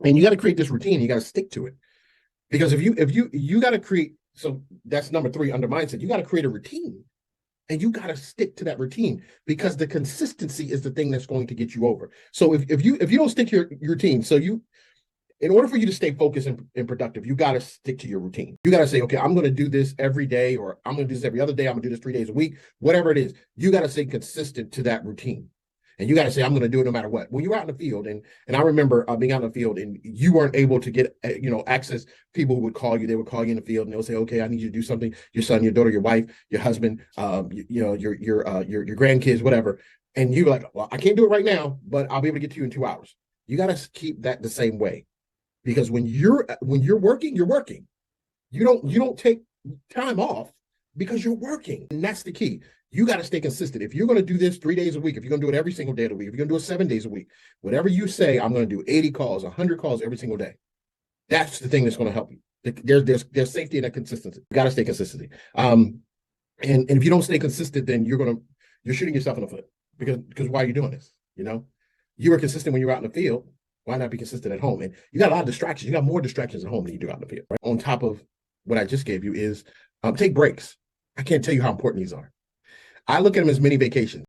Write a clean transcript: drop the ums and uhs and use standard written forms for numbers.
And you got to create this routine. You got to stick to it. Because if you got to create, so that's number three under mindset. You got to create a routine, and you got to stick to that routine, because the consistency is the thing that's going to get you over. So if you don't stick to your routine, so you, in order for you to stay focused and productive, you got to stick to your routine. You got to say, okay, I'm going to do this every day, or I'm going to do this every other day. I'm going to do this 3 days a week, whatever it is. You got to stay consistent to that routine. And you got to say, I'm going to do it no matter what. When you're out in the field, and I remember being out in the field, and you weren't able to get, access. People would call you. They would call you in the field, and they'll say, okay, I need you to do something. Your son, your daughter, your wife, your husband, your grandkids, whatever. And you're like, well, I can't do it right now, but I'll be able to get to you in 2 hours. You got to keep that the same way, because when you're working, you're working. You don't take time off because you're working, and that's the key. You got to stay consistent. If you're going to do this 3 days a week, if you're going to do it every single day of the week, if you're going to do it 7 days a week, whatever you say, I'm going to do 80 calls, 100 calls every single day. That's the thing that's going to help you. There's safety in that consistency. You got to stay consistent. And if you don't stay consistent, then you're shooting yourself in the foot, because why are you doing this? You were consistent when you were out in the field. Why not be consistent at home? And you got a lot of distractions. You got more distractions at home than you do out in the field. Right? On top of what I just gave you is take breaks. I can't tell you how important these are. I look at them as mini vacations.